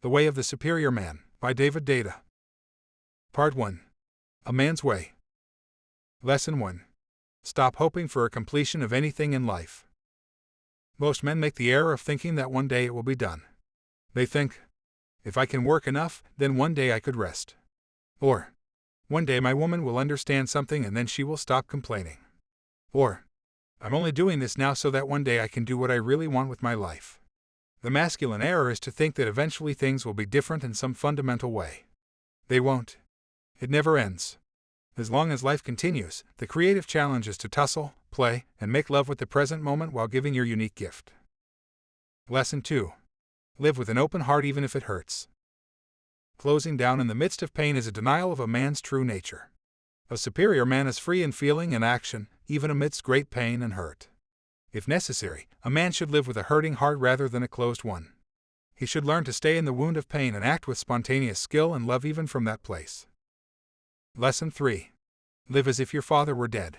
The Way of the Superior Man, by David Deida. Part 1. A Man's Way. Lesson 1. Stop hoping for a completion of anything in life. Most men make the error of thinking that one day it will be done. They think, if I can work enough, then one day I could rest. Or, one day my woman will understand something and then she will stop complaining. Or, I'm only doing this now so that one day I can do what I really want with my life. The masculine error is to think that eventually things will be different in some fundamental way. They won't. It never ends. As long as life continues, the creative challenge is to tussle, play, and make love with the present moment while giving your unique gift. Lesson 2. Live with an open heart even if it hurts. Closing down in the midst of pain is a denial of a man's true nature. A superior man is free in feeling and action, even amidst great pain and hurt. If necessary, a man should live with a hurting heart rather than a closed one. He should learn to stay in the wound of pain and act with spontaneous skill and love even from that place. Lesson 3. Live as if your father were dead.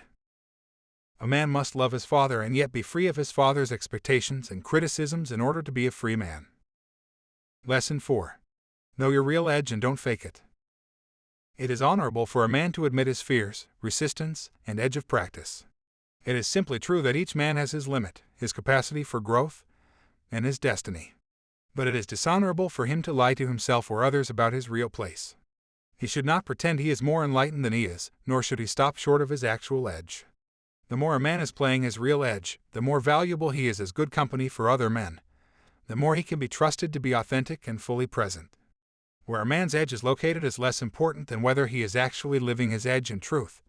A man must love his father and yet be free of his father's expectations and criticisms in order to be a free man. Lesson 4. Know your real edge and don't fake it. It is honorable for a man to admit his fears, resistance, and edge of practice. It is simply true that each man has his limit, his capacity for growth, and his destiny. But it is dishonorable for him to lie to himself or others about his real place. He should not pretend he is more enlightened than he is, nor should he stop short of his actual edge. The more a man is playing his real edge, the more valuable he is as good company for other men, the more he can be trusted to be authentic and fully present. Where a man's edge is located is less important than whether he is actually living his edge in truth,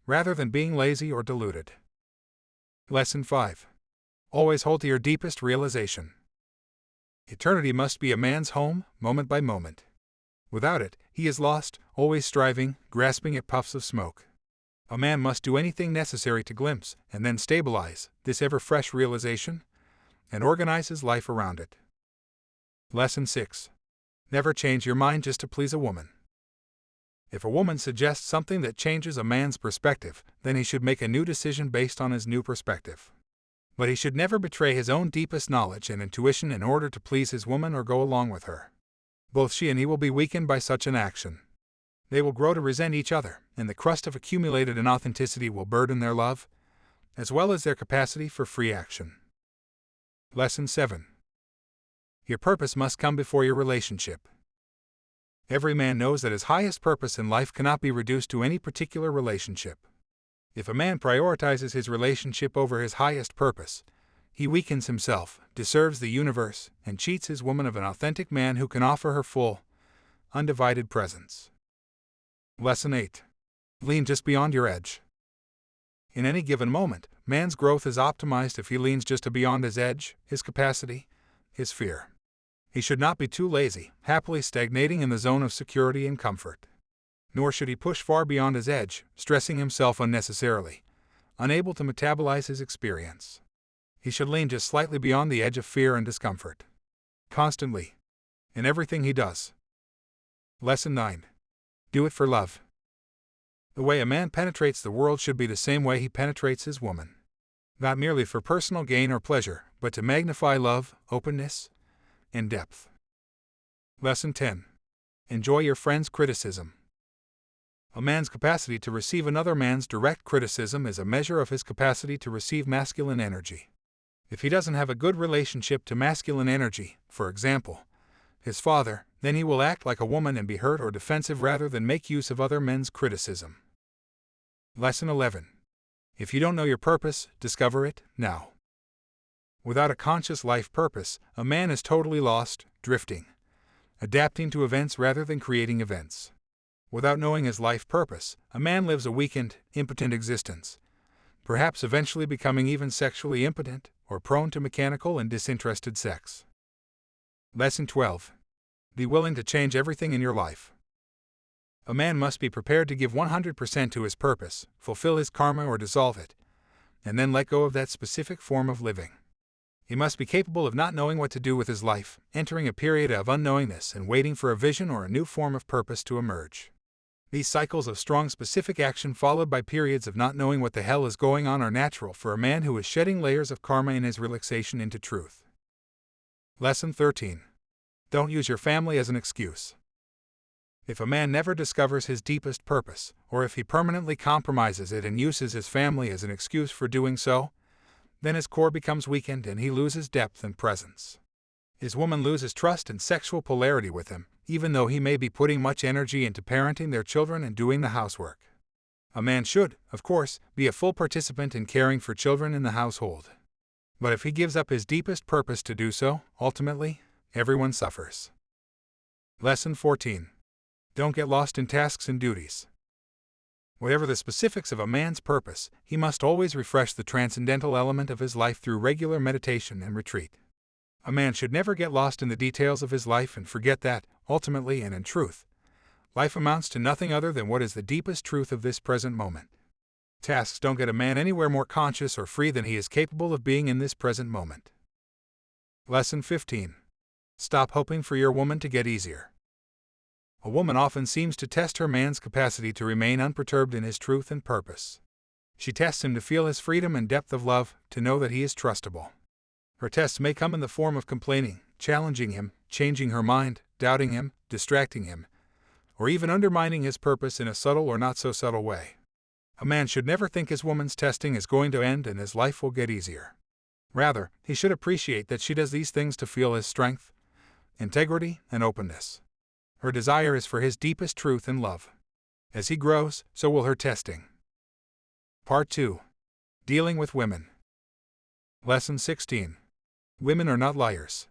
rather than being lazy or deluded. Lesson 5. Always hold to your deepest realization. Eternity must be a man's home, moment by moment. Without it, he is lost, always striving, grasping at puffs of smoke. A man must do anything necessary to glimpse, and then stabilize, this ever-fresh realization, and organize his life around it. Lesson 6. Never change your mind just to please a woman. If a woman suggests something that changes a man's perspective, then he should make a new decision based on his new perspective. But he should never betray his own deepest knowledge and intuition in order to please his woman or go along with her. Both she and he will be weakened by such an action. They will grow to resent each other, and the crust of accumulated inauthenticity will burden their love, as well as their capacity for free action. Lesson 7. Your purpose must come before your relationship. Every man knows that his highest purpose in life cannot be reduced to any particular relationship. If a man prioritizes his relationship over his highest purpose, he weakens himself, deserves the universe, and cheats his woman of an authentic man who can offer her full, undivided presence. Lesson 8. Lean just beyond your edge. In any given moment, man's growth is optimized if he leans just beyond his edge, his capacity, his fear. He should not be too lazy, happily stagnating in the zone of security and comfort. Nor should he push far beyond his edge, stressing himself unnecessarily, unable to metabolize his experience. He should lean just slightly beyond the edge of fear and discomfort. Constantly. In everything he does. Lesson 9. Do it for love. The way a man penetrates the world should be the same way he penetrates his woman. Not merely for personal gain or pleasure, but to magnify love, openness, and depth. Lesson 10. Enjoy your friend's criticism. A man's capacity to receive another man's direct criticism is a measure of his capacity to receive masculine energy. If he doesn't have a good relationship to masculine energy, for example, his father, then he will act like a woman and be hurt or defensive rather than make use of other men's criticism. Lesson 11. If you don't know your purpose, discover it now. Without a conscious life purpose, a man is totally lost, drifting, adapting to events rather than creating events. Without knowing his life purpose, a man lives a weakened, impotent existence, perhaps eventually becoming even sexually impotent or prone to mechanical and disinterested sex. Lesson 12. Be willing to change everything in your life. A man must be prepared to give 100% to his purpose, fulfill his karma or dissolve it, and then let go of that specific form of living. He must be capable of not knowing what to do with his life, entering a period of unknowingness and waiting for a vision or a new form of purpose to emerge. These cycles of strong specific action followed by periods of not knowing what the hell is going on are natural for a man who is shedding layers of karma in his relaxation into truth. Lesson 13. Don't use your family as an excuse. If a man never discovers his deepest purpose, or if he permanently compromises it and uses his family as an excuse for doing so, then his core becomes weakened and he loses depth and presence. His woman loses trust and sexual polarity with him, even though he may be putting much energy into parenting their children and doing the housework. A man should, of course, be a full participant in caring for children in the household. But if he gives up his deepest purpose to do so, ultimately, everyone suffers. Lesson 14. Don't get lost in tasks and duties. Whatever the specifics of a man's purpose, he must always refresh the transcendental element of his life through regular meditation and retreat. A man should never get lost in the details of his life and forget that, ultimately and in truth, life amounts to nothing other than what is the deepest truth of this present moment. Tasks don't get a man anywhere more conscious or free than he is capable of being in this present moment. Lesson 15. Stop hoping for your woman to get easier. A woman often seems to test her man's capacity to remain unperturbed in his truth and purpose. She tests him to feel his freedom and depth of love, to know that he is trustable. Her tests may come in the form of complaining, challenging him, changing her mind, doubting him, distracting him, or even undermining his purpose in a subtle or not-so-subtle way. A man should never think his woman's testing is going to end and his life will get easier. Rather, he should appreciate that she does these things to feel his strength, integrity, and openness. Her desire is for his deepest truth and love. As he grows, so will her testing. Part 2. Dealing with women. Lesson 16. Women are not liars.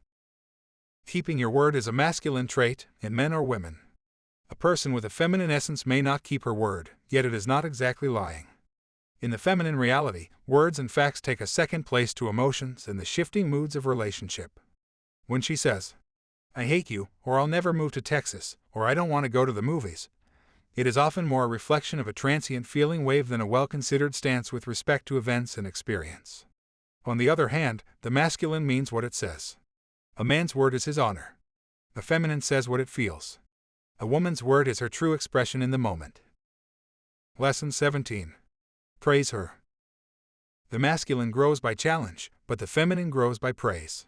Keeping your word is a masculine trait, in men or women. A person with a feminine essence may not keep her word, yet it is not exactly lying. In the feminine reality, words and facts take a second place to emotions and the shifting moods of relationship. When she says, "I hate you," or "I'll never move to Texas," or "I don't want to go to the movies," it is often more a reflection of a transient feeling wave than a well-considered stance with respect to events and experience. On the other hand, the masculine means what it says. A man's word is his honor. The feminine says what it feels. A woman's word is her true expression in the moment. Lesson 17. Praise her. The masculine grows by challenge, but the feminine grows by praise.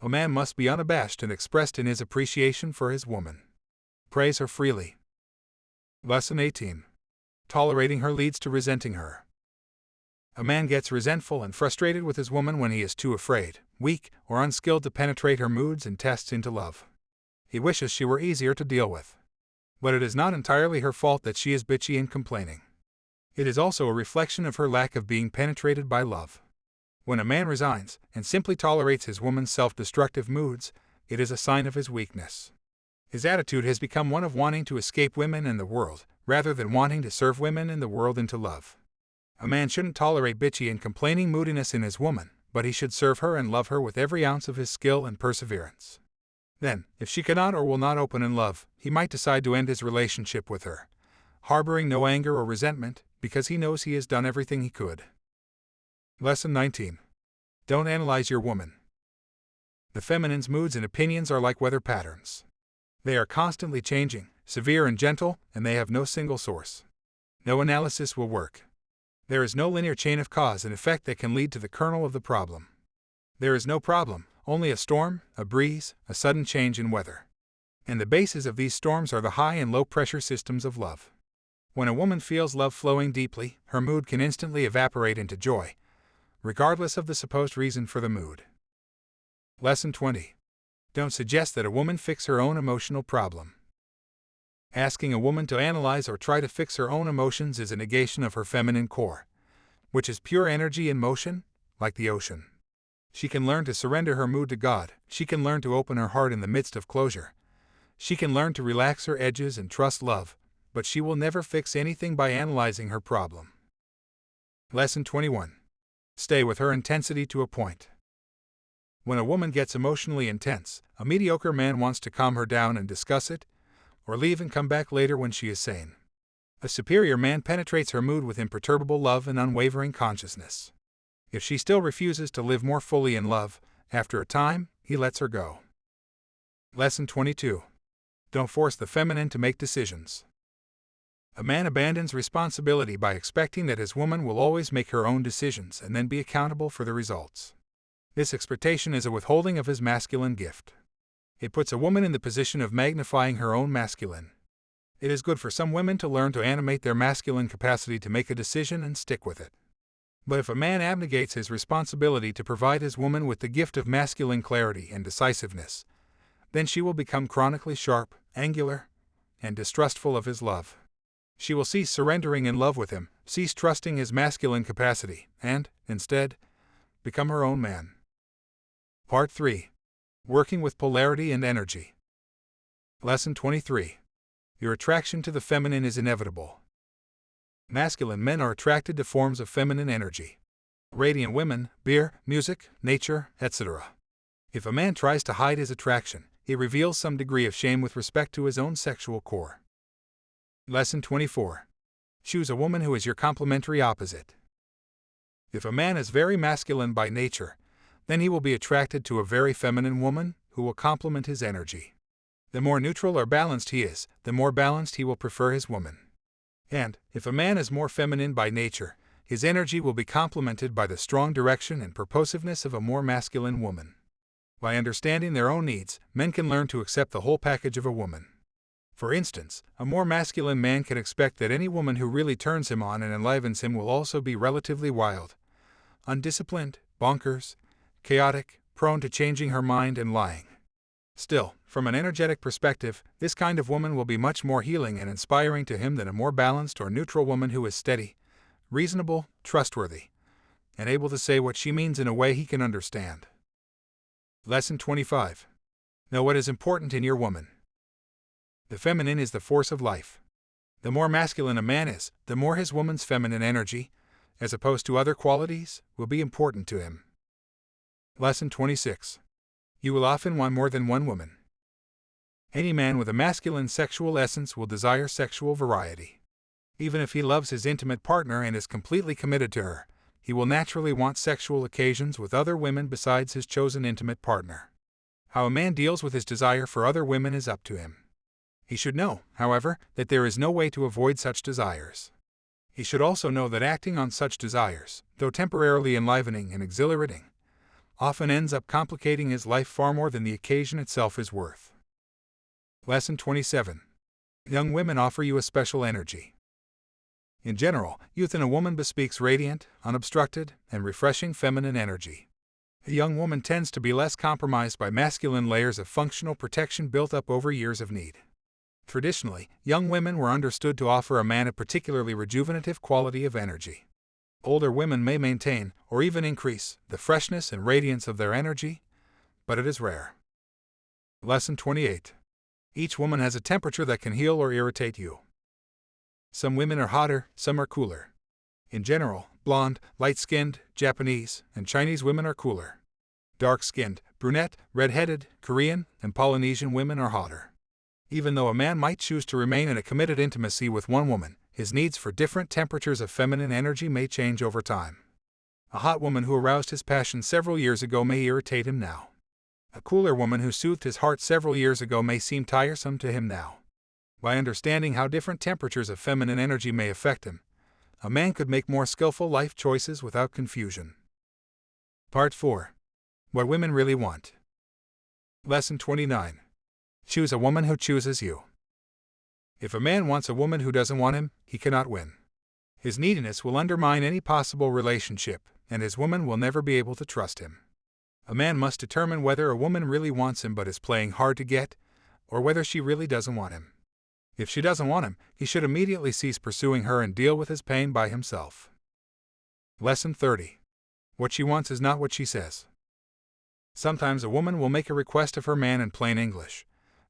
A man must be unabashed and expressed in his appreciation for his woman. Praise her freely. Lesson 18. Tolerating her leads to resenting her. A man gets resentful and frustrated with his woman when he is too afraid, weak, or unskilled to penetrate her moods and tests into love. He wishes she were easier to deal with. But it is not entirely her fault that she is bitchy and complaining. It is also a reflection of her lack of being penetrated by love. When a man resigns and simply tolerates his woman's self-destructive moods, it is a sign of his weakness. His attitude has become one of wanting to escape women and the world, rather than wanting to serve women and the world into love. A man shouldn't tolerate bitchy and complaining moodiness in his woman, but he should serve her and love her with every ounce of his skill and perseverance. Then, if she cannot or will not open in love, he might decide to end his relationship with her, harboring no anger or resentment, because he knows he has done everything he could. Lesson 19. Don't analyze your woman. The feminine's moods and opinions are like weather patterns. They are constantly changing, severe and gentle, and they have no single source. No analysis will work. There is no linear chain of cause and effect that can lead to the kernel of the problem. There is no problem, only a storm, a breeze, a sudden change in weather. And the bases of these storms are the high and low pressure systems of love. When a woman feels love flowing deeply, her mood can instantly evaporate into joy, regardless of the supposed reason for the mood. Lesson 20. Don't suggest that a woman fix her own emotional problem. Asking a woman to analyze or try to fix her own emotions is a negation of her feminine core, which is pure energy in motion, like the ocean. She can learn to surrender her mood to God. She can learn to open her heart in the midst of closure. She can learn to relax her edges and trust love, but she will never fix anything by analyzing her problem. Lesson 21. Stay with her intensity to a point. When a woman gets emotionally intense, a mediocre man wants to calm her down and discuss it, or leave and come back later when she is sane. A superior man penetrates her mood with imperturbable love and unwavering consciousness. If she still refuses to live more fully in love, after a time, he lets her go. Lesson 22. Don't force the feminine to make decisions. A man abandons responsibility by expecting that his woman will always make her own decisions and then be accountable for the results. This expectation is a withholding of his masculine gift. It puts a woman in the position of magnifying her own masculine. It is good for some women to learn to animate their masculine capacity to make a decision and stick with it. But if a man abnegates his responsibility to provide his woman with the gift of masculine clarity and decisiveness, then she will become chronically sharp, angular, and distrustful of his love. She will cease surrendering in love with him, cease trusting his masculine capacity, and, instead, become her own man. Part 3. Working with Polarity and Energy. Lesson 23. Your attraction to the feminine is inevitable. Masculine men are attracted to forms of feminine energy. Radiant women, beer, music, nature, etc. If a man tries to hide his attraction, he reveals some degree of shame with respect to his own sexual core. Lesson 24. Choose a woman who is your complementary opposite. If a man is very masculine by nature, then he will be attracted to a very feminine woman who will complement his energy. The more neutral or balanced he is, the more balanced he will prefer his woman. And, if a man is more feminine by nature, his energy will be complemented by the strong direction and purposiveness of a more masculine woman. By understanding their own needs, men can learn to accept the whole package of a woman. For instance, a more masculine man can expect that any woman who really turns him on and enlivens him will also be relatively wild, undisciplined, bonkers, chaotic, prone to changing her mind and lying. Still, from an energetic perspective, this kind of woman will be much more healing and inspiring to him than a more balanced or neutral woman who is steady, reasonable, trustworthy, and able to say what she means in a way he can understand. Lesson 25. Know what is important in your woman. The feminine is the force of life. The more masculine a man is, the more his woman's feminine energy, as opposed to other qualities, will be important to him. Lesson 26. You will often want more than one woman. Any man with a masculine sexual essence will desire sexual variety. Even if he loves his intimate partner and is completely committed to her, he will naturally want sexual occasions with other women besides his chosen intimate partner. How a man deals with his desire for other women is up to him. He should know, however, that there is no way to avoid such desires. He should also know that acting on such desires, though temporarily enlivening and exhilarating, often ends up complicating his life far more than the occasion itself is worth. Lesson 27. Young women offer you a special energy. In general, youth in a woman bespeaks radiant, unobstructed, and refreshing feminine energy. A young woman tends to be less compromised by masculine layers of functional protection built up over years of need. Traditionally, young women were understood to offer a man a particularly rejuvenative quality of energy. Older women may maintain, or even increase, the freshness and radiance of their energy, but it is rare. Lesson 28. Each woman has a temperature that can heal or irritate you. Some women are hotter, some are cooler. In general, blonde, light-skinned, Japanese, and Chinese women are cooler. Dark-skinned, brunette, red-headed, Korean, and Polynesian women are hotter. Even though a man might choose to remain in a committed intimacy with one woman, his needs for different temperatures of feminine energy may change over time. A hot woman who aroused his passion several years ago may irritate him now. A cooler woman who soothed his heart several years ago may seem tiresome to him now. By understanding how different temperatures of feminine energy may affect him, a man could make more skillful life choices without confusion. Part 4. What women really want. Lesson 29. Choose a woman who chooses you. If a man wants a woman who doesn't want him, he cannot win. His neediness will undermine any possible relationship, and his woman will never be able to trust him. A man must determine whether a woman really wants him but is playing hard to get, or whether she really doesn't want him. If she doesn't want him, he should immediately cease pursuing her and deal with his pain by himself. Lesson 30. What she wants is not what she says. Sometimes a woman will make a request of her man in plain English,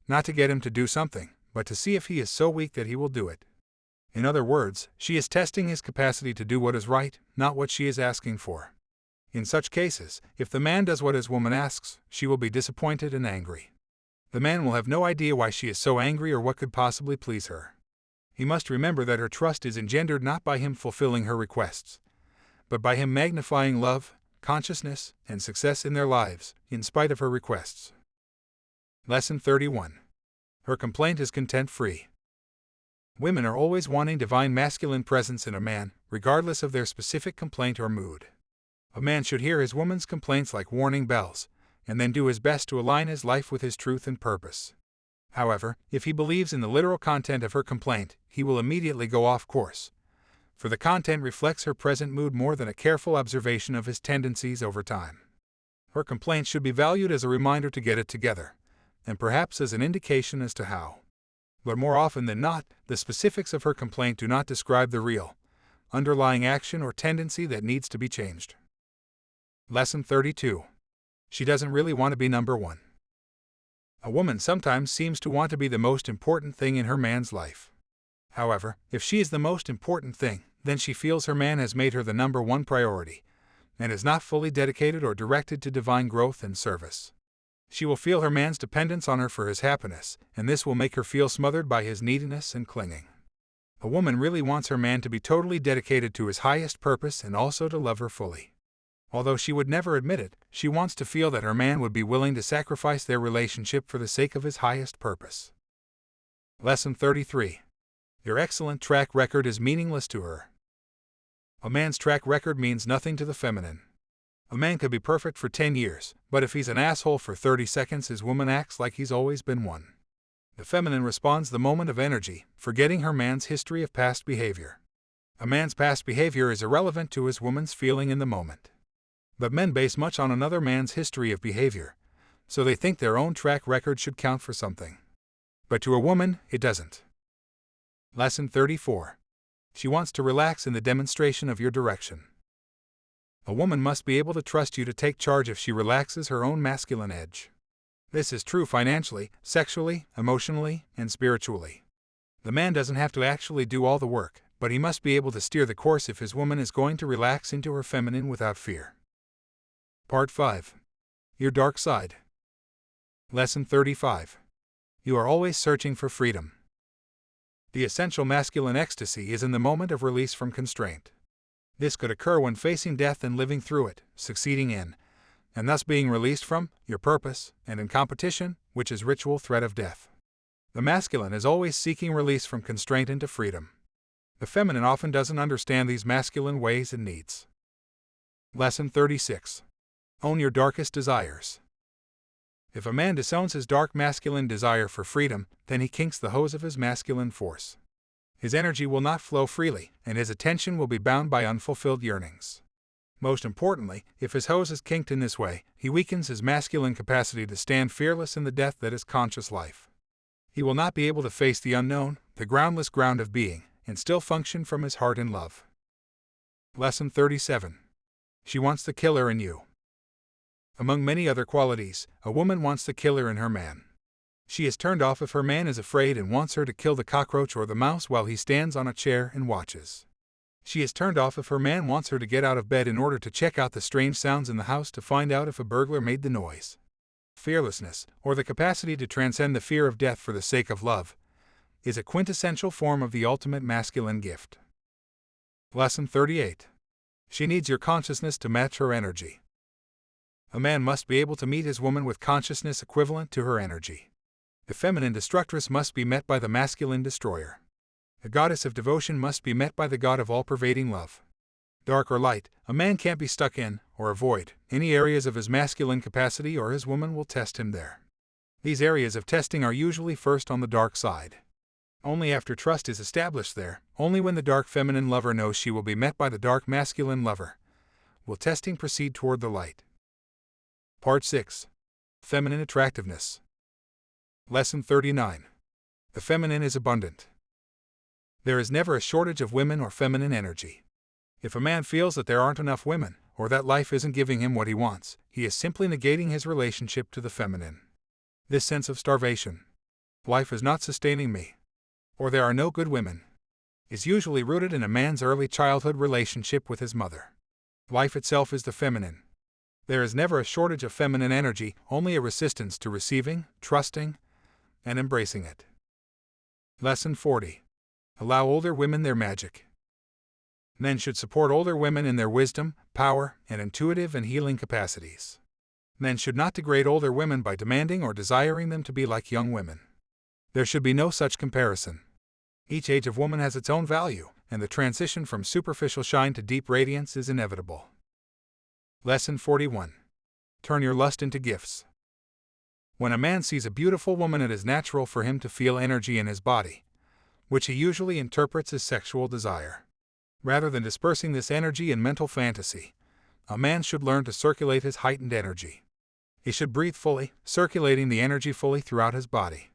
not to get him to do something, but to see if he is so weak that he will do it. In other words, she is testing his capacity to do what is right, not what she is asking for. In such cases, if the man does what his woman asks, she will be disappointed and angry. The man will have no idea why she is so angry or what could possibly please her. He must remember that her trust is engendered not by him fulfilling her requests, but by him magnifying love, consciousness, and success in their lives, in spite of her requests. Lesson 31. Her complaint is content-free. Women are always wanting divine masculine presence in a man, regardless of their specific complaint or mood. A man should hear his woman's complaints like warning bells, and then do his best to align his life with his truth and purpose. However, if he believes in the literal content of her complaint, he will immediately go off course, for the content reflects her present mood more than a careful observation of his tendencies over time. Her complaint should be valued as a reminder to get it together, and perhaps as an indication as to how. But more often than not, the specifics of her complaint do not describe the real, underlying action or tendency that needs to be changed. Lesson 32. She doesn't really want to be number one. A woman sometimes seems to want to be the most important thing in her man's life. However, if she is the most important thing, then she feels her man has made her the number one priority, and is not fully dedicated or directed to divine growth and service. She will feel her man's dependence on her for his happiness, and this will make her feel smothered by his neediness and clinging. A woman really wants her man to be totally dedicated to his highest purpose and also to love her fully. Although she would never admit it, she wants to feel that her man would be willing to sacrifice their relationship for the sake of his highest purpose. Lesson 33. Your excellent track record is meaningless to her. A man's track record means nothing to the feminine. A man could be perfect for 10 years, but if he's an asshole for 30 seconds, his woman acts like he's always been one. The feminine responds the moment of energy, forgetting her man's history of past behavior. A man's past behavior is irrelevant to his woman's feeling in the moment. But men base much on another man's history of behavior, so they think their own track record should count for something. But to a woman, it doesn't. Lesson 34. She wants to relax in the demonstration of your direction. A woman must be able to trust you to take charge if she relaxes her own masculine edge. This is true financially, sexually, emotionally, and spiritually. The man doesn't have to actually do all the work, but he must be able to steer the course if his woman is going to relax into her feminine without fear. Part 5. Your dark side. Lesson 35. You are always searching for freedom. The essential masculine ecstasy is in the moment of release from constraint. This could occur when facing death and living through it, succeeding in, and thus being released from, your purpose, and in competition, which is ritual threat of death. The masculine is always seeking release from constraint into freedom. The feminine often doesn't understand these masculine ways and needs. Lesson 36. Own your darkest desires. If a man disowns his dark masculine desire for freedom, then he kinks the hose of his masculine force. His energy will not flow freely, and his attention will be bound by unfulfilled yearnings. Most importantly, if his hose is kinked in this way, he weakens his masculine capacity to stand fearless in the death that is conscious life. He will not be able to face the unknown, the groundless ground of being, and still function from his heart in love. Lesson 37. She wants the killer in you. Among many other qualities, a woman wants the killer in her man. She is turned off if her man is afraid and wants her to kill the cockroach or the mouse while he stands on a chair and watches. She is turned off if her man wants her to get out of bed in order to check out the strange sounds in the house to find out if a burglar made the noise. Fearlessness, or the capacity to transcend the fear of death for the sake of love, is a quintessential form of the ultimate masculine gift. Lesson 38. She needs your consciousness to match her energy. A man must be able to meet his woman with consciousness equivalent to her energy. The feminine destructress must be met by the masculine destroyer. The goddess of devotion must be met by the god of all-pervading love. Dark or light, a man can't be stuck in, or avoid, any areas of his masculine capacity or his woman will test him there. These areas of testing are usually first on the dark side. Only after trust is established there, only when the dark feminine lover knows she will be met by the dark masculine lover, will testing proceed toward the light. Part 6. Feminine Attractiveness. Lesson 39. The feminine is abundant. There is never a shortage of women or feminine energy. If a man feels that there aren't enough women, or that life isn't giving him what he wants, he is simply negating his relationship to the feminine. This sense of starvation, life is not sustaining me, or there are no good women, is usually rooted in a man's early childhood relationship with his mother. Life itself is the feminine. There is never a shortage of feminine energy, only a resistance to receiving, trusting, and embracing it. Lesson 40. Allow older women their magic. Men should support older women in their wisdom, power, and intuitive and healing capacities. Men should not degrade older women by demanding or desiring them to be like young women. There should be no such comparison. Each age of woman has its own value, and the transition from superficial shine to deep radiance is inevitable. Lesson 41. Turn your lust into gifts. When a man sees a beautiful woman, it is natural for him to feel energy in his body, which he usually interprets as sexual desire. Rather than dispersing this energy in mental fantasy, a man should learn to circulate his heightened energy. He should breathe fully, circulating the energy fully throughout his body.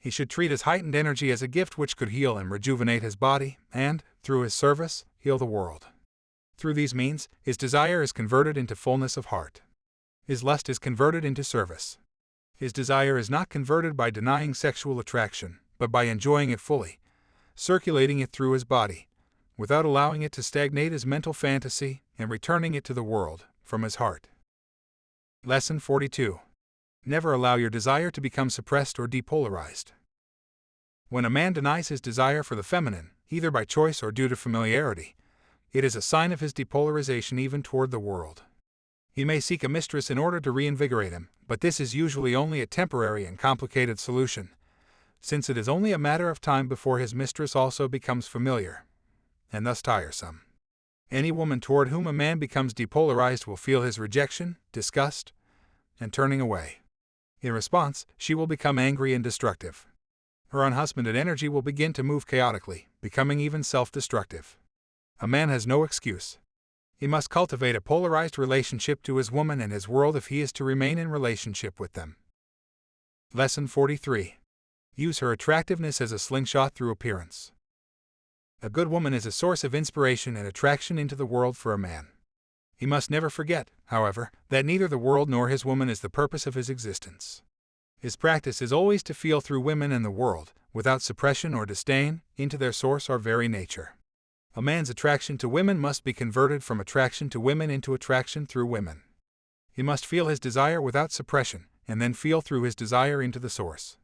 He should treat his heightened energy as a gift which could heal and rejuvenate his body and, through his service, heal the world. Through these means, his desire is converted into fullness of heart. His lust is converted into service. His desire is not converted by denying sexual attraction, but by enjoying it fully, circulating it through his body, without allowing it to stagnate as mental fantasy, and returning it to the world, from his heart. Lesson 42. Never allow your desire to become suppressed or depolarized. When a man denies his desire for the feminine, either by choice or due to familiarity, it is a sign of his depolarization even toward the world. He may seek a mistress in order to reinvigorate him, but this is usually only a temporary and complicated solution, since it is only a matter of time before his mistress also becomes familiar, and thus tiresome. Any woman toward whom a man becomes depolarized will feel his rejection, disgust, and turning away. In response, she will become angry and destructive. Her unhusbanded energy will begin to move chaotically, becoming even self-destructive. A man has no excuse. He must cultivate a polarized relationship to his woman and his world if he is to remain in relationship with them. Lesson 43. Use her attractiveness as a slingshot through appearance. A good woman is a source of inspiration and attraction into the world for a man. He must never forget, however, that neither the world nor his woman is the purpose of his existence. His practice is always to feel through women and the world, without suppression or disdain, into their source or very nature. A man's attraction to women must be converted from attraction to women into attraction through women. He must feel his desire without suppression, and then feel through his desire into the source.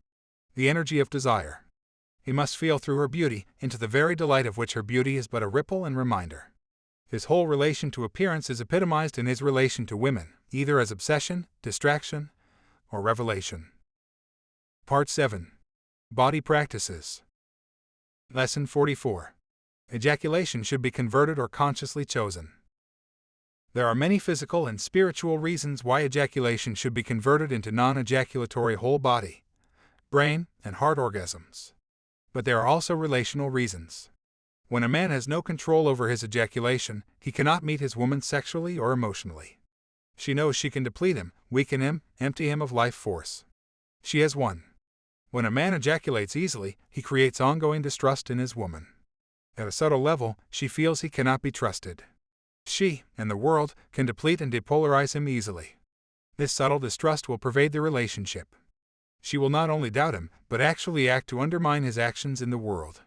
The energy of desire. He must feel through her beauty, into the very delight of which her beauty is but a ripple and reminder. His whole relation to appearance is epitomized in his relation to women, either as obsession, distraction, or revelation. Part 7. Body Practices. Lesson 44. Ejaculation should be converted or consciously chosen. There are many physical and spiritual reasons why ejaculation should be converted into non-ejaculatory whole body, brain, and heart orgasms. But there are also relational reasons. When a man has no control over his ejaculation, he cannot meet his woman sexually or emotionally. She knows she can deplete him, weaken him, empty him of life force. She has won. When a man ejaculates easily, he creates ongoing distrust in his woman. At a subtle level, she feels he cannot be trusted. She, and the world, can deplete and depolarize him easily. This subtle distrust will pervade the relationship. She will not only doubt him, but actually act to undermine his actions in the world.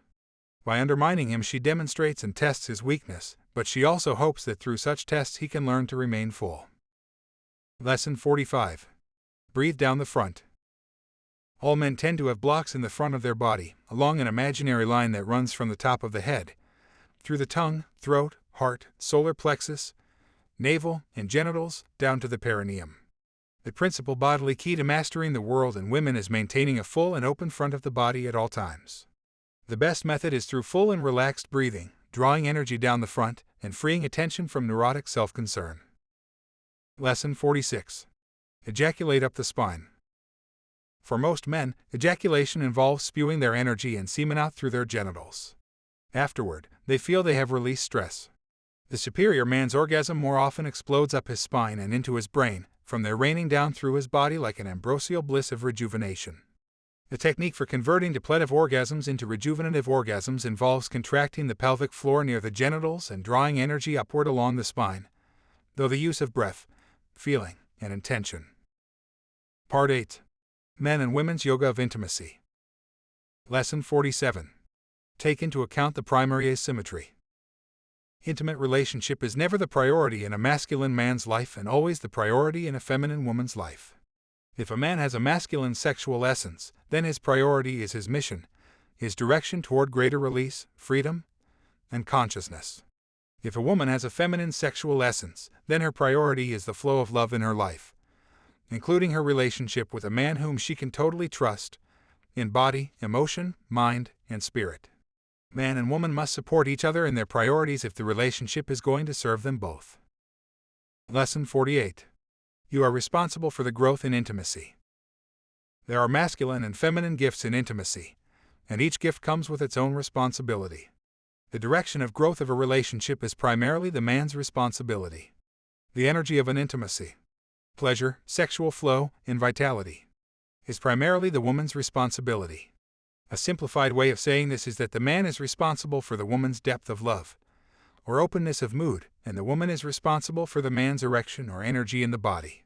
By undermining him, she demonstrates and tests his weakness, but she also hopes that through such tests he can learn to remain full. Lesson 45. Breathe down the front. All men tend to have blocks in the front of their body, along an imaginary line that runs from the top of the head, through the tongue, throat, heart, solar plexus, navel, and genitals, down to the perineum. The principal bodily key to mastering the world in women is maintaining a full and open front of the body at all times. The best method is through full and relaxed breathing, drawing energy down the front, and freeing attention from neurotic self-concern. Lesson 46. Ejaculate up the spine. For most men, ejaculation involves spewing their energy and semen out through their genitals. Afterward, they feel they have released stress. The superior man's orgasm more often explodes up his spine and into his brain, from there raining down through his body like an ambrosial bliss of rejuvenation. The technique for converting depletive orgasms into rejuvenative orgasms involves contracting the pelvic floor near the genitals and drawing energy upward along the spine, though the use of breath, feeling, and intention. Part 8. Men and Women's Yoga of Intimacy. Lesson 47. Take into account the primary asymmetry. Intimate relationship is never the priority in a masculine man's life and always the priority in a feminine woman's life. If a man has a masculine sexual essence, then his priority is his mission, his direction toward greater release, freedom, and consciousness. If a woman has a feminine sexual essence, then her priority is the flow of love in her life, including her relationship with a man whom she can totally trust, in body, emotion, mind, and spirit. Man and woman must support each other in their priorities if the relationship is going to serve them both. Lesson 48. You are responsible for the growth in intimacy. There are masculine and feminine gifts in intimacy, and each gift comes with its own responsibility. The direction of growth of a relationship is primarily the man's responsibility. The energy of an intimacy, pleasure, sexual flow, and vitality, is primarily the woman's responsibility. A simplified way of saying this is that the man is responsible for the woman's depth of love, or openness of mood, and the woman is responsible for the man's erection or energy in the body.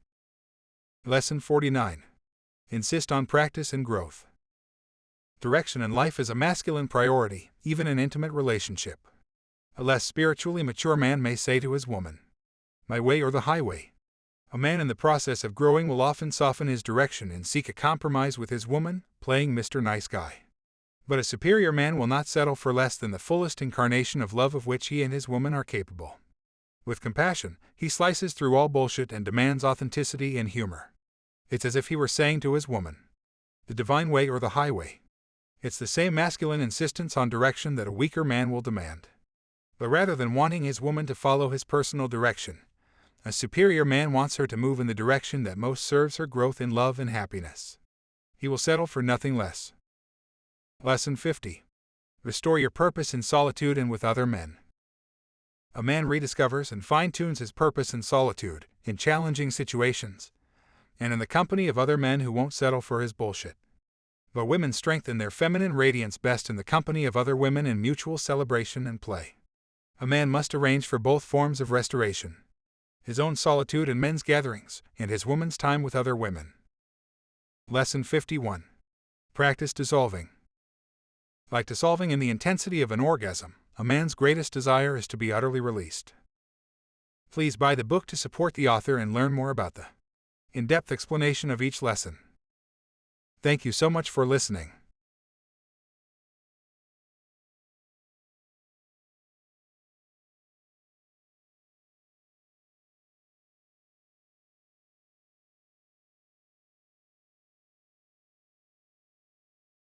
Lesson 49. Insist on practice and growth. Direction in life is a masculine priority, even in intimate relationship. A less spiritually mature man may say to his woman, "My way or the highway." A man in the process of growing will often soften his direction and seek a compromise with his woman, playing Mr. Nice Guy. But a superior man will not settle for less than the fullest incarnation of love of which he and his woman are capable. With compassion, he slices through all bullshit and demands authenticity and humor. It's as if he were saying to his woman, "The divine way or the highway." It's the same masculine insistence on direction that a weaker man will demand. But rather than wanting his woman to follow his personal direction, a superior man wants her to move in the direction that most serves her growth in love and happiness. He will settle for nothing less. Lesson 50. Restore your purpose in solitude and with other men. A man rediscovers and fine-tunes his purpose in solitude, in challenging situations, and in the company of other men who won't settle for his bullshit. But women strengthen their feminine radiance best in the company of other women in mutual celebration and play. A man must arrange for both forms of restoration: his own solitude and men's gatherings, and his woman's time with other women. Lesson 51. Practice dissolving. Like dissolving in the intensity of an orgasm, a man's greatest desire is to be utterly released. Please buy the book to support the author and learn more about the in-depth explanation of each lesson. Thank you so much for listening.